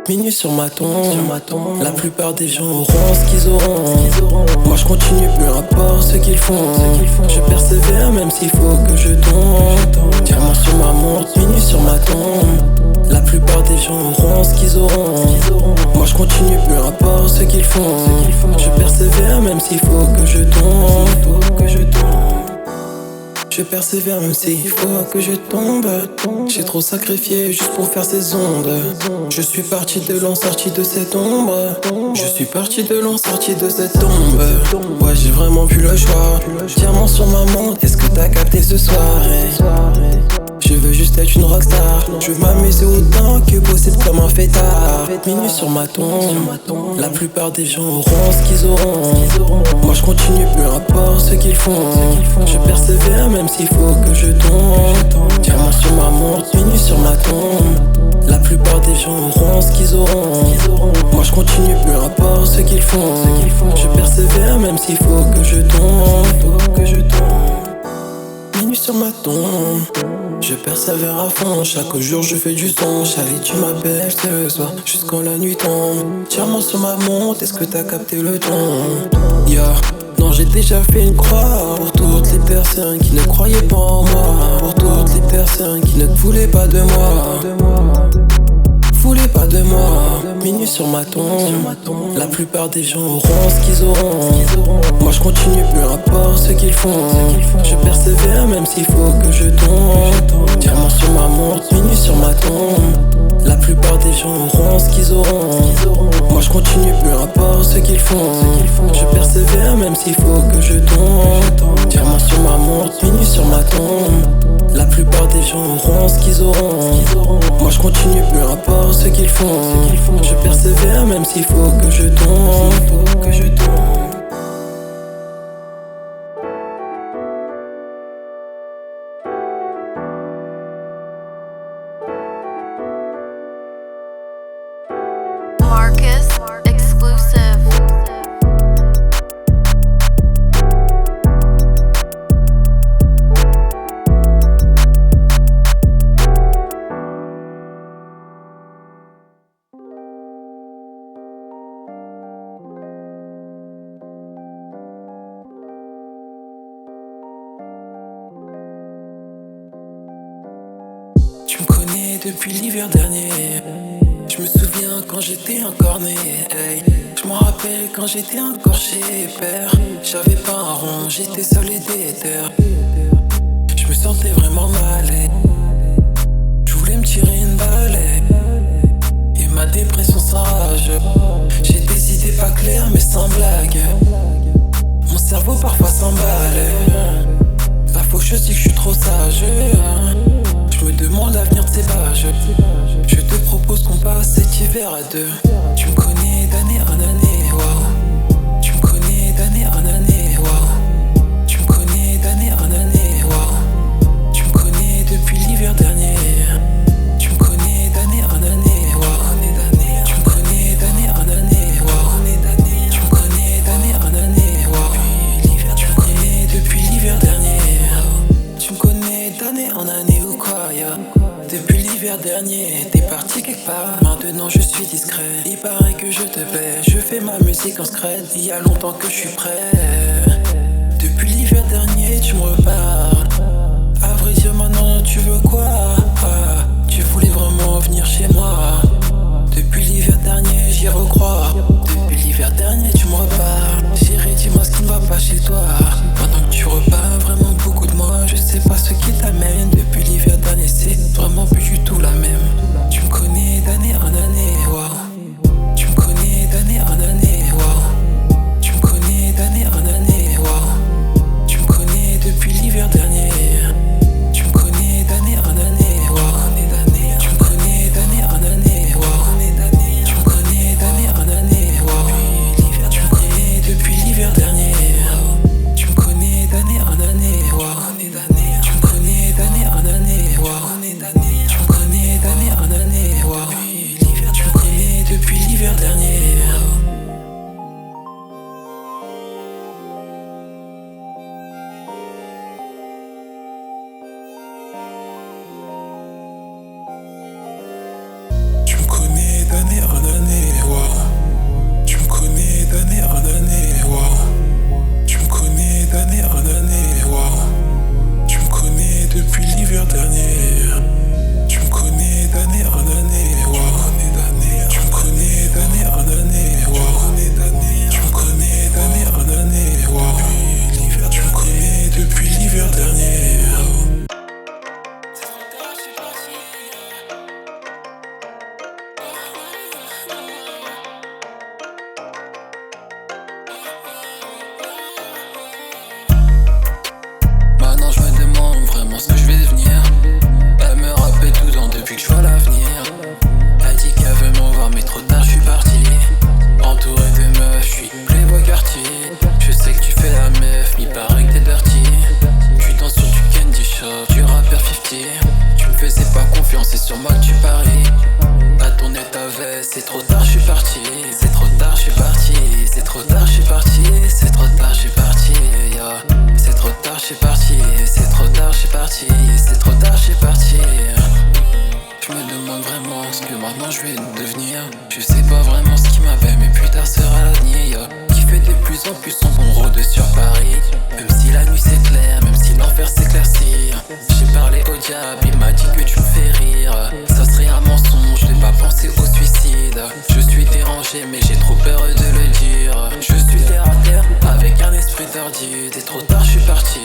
minuit sur ma tombe. La plupart des gens auront ce qu'ils auront. Moi je continue, peu importe ce qu'ils font. Je persévère même s'il faut que je tombe. Diamant sur ma montre, minuit sur ma tombe. La plupart des gens auront ce qu'ils auront. Moi je continue, peu importe ce qu'ils font. Je persévère même s'il faut que je tombe. Je persévère même s'il faut que je tombe. J'ai trop sacrifié juste pour faire ces ondes. Je suis parti de loin, sorti de cette ombre. Je suis parti de loin, sorti de cette tombe. Ouais, j'ai vraiment plus le choix. Diamant sur ma montre, est-ce que t'as capté ce soir? Je veux juste être une rockstar. Je veux m'amuser autant que possible comme un fêtard. Minuit sur ma tombe. La plupart des gens auront ce qu'ils auront. Moi je continue, peu importe ce qu'ils font. Je persévère même s'il faut que je tombe. Diamant sur ma montre, minuit sur ma tombe. La plupart des gens auront ce qu'ils auront. Moi je continue, peu importe ce qu'ils font. Je persévère même s'il faut que je tombe. Minuit sur ma tombe. Je persévère à fond, chaque jour je fais du son. Charlie, tu m'appelles ce soir, jusqu'à la nuit tombe. Diamant sur ma montre, est-ce que t'as capté le ton? Non, j'ai déjà fait une croix pour toutes les personnes qui ne croyaient pas en moi. Pour toutes les personnes qui ne voulaient pas de moi. Minuit sur ma tombe. La plupart des gens auront ce qu'ils auront. Moi je continue, peu importe ce qu'ils font. Je persévère même s'il faut que je tombe. Diamant sur ma montre, minuit sur ma tombe. La plupart des gens auront ce qu'ils auront. Moi je continue, peu importe ce qu'ils font. Je persévère même s'il faut que je tombe. Diamant sur ma montre, minuit sur ma tombe. La plupart des gens auront ce qu'ils auront. Moi je continue, peu importe ce qu'ils font. Je persévère même s'il faut que je tombe. Marcus exclusive. Tu me connais depuis l'hiver dernier. Je me souviens quand j'étais encore né. Je me rappelle quand j'étais encore chez père. J'avais pas un rond, j'étais seul et déter. Je me sentais vraiment mal. Je voulais me tirer une balle. Et ma dépression s'enrage. J'ai des idées pas claires mais sans blague. Mon cerveau parfois s'emballe. La faucheuse dit que je suis trop sage. Je me demande l'avenir de ces pages. Je te propose qu'on passe cet hiver à deux. Tu me connais d'année en année, wow. Tu me connais d'année en année, wow. Tu me connais d'année en année, wow. Tu me connais depuis l'hiver dernier. Tu me connais d'année en année, wow. Tu me connais d'année en année, wow. Tu me connais d'année en année, wow. Tu me connais depuis l'hiver dernier. Tu me connais d'année en année ou quoi, yeah. Depuis l'hiver dernier, t'es parti quelque part. Maintenant je suis discret, il paraît que je te plais. Je fais ma musique en scred, il y a longtemps que je suis prêt. Depuis l'hiver dernier, tu me reparles. À vrai dire maintenant tu veux quoi? Tu voulais vraiment venir chez moi. Depuis l'hiver dernier, j'y recrois. Depuis l'hiver dernier, tu me reparles. Chérie, dis-moi ce qui ne va pas chez toi. Pendant que tu reparles vraiment beaucoup de moi, je sais pas ce qui t'amène. Depuis l'hiver dernier, c'est vraiment plus du tout la même. Tu me connais d'année en année, wow. Tu me connais d'année en année, wow. Tu me connais d'année en année, wow. Tu me connais depuis l'hiver dernier. Tu me connais d'année en année, wow. Tu me connais d'année en année, wow. Tu me connais d'année en année, wow. Tu me parti. Je sais que tu fais la meuf, il paraît que t'es dirty. Tu danses sur du candy shop, du rappeur 50. Tu me faisais pas confiance et sur moi tu paries. T'as tourné ta veste, c'est trop tard, je suis parti. C'est trop tard, je suis parti. C'est trop tard, je suis parti. C'est trop tard, je suis parti. Yeah. C'est trop tard, je suis parti. C'est trop tard, je suis parti. C'est trop tard, je suis parti. Je me demande vraiment ce que maintenant je vais devenir. Je sais pas vraiment ce qui m'appelle, mais plus tard sera l'avenir. Qui fait de plus en plus son bon rôde sur Paris. Même si la nuit c'est clair, même si l'enfer s'éclaircit. J'ai parlé au diable, il m'a dit que tu me fais rire. Ça serait un mensonge de pas penser au suicide. Je suis dérangé mais j'ai trop peur de le dire. Je suis terre à terre avec un esprit tordu. C'est trop tard, je suis parti.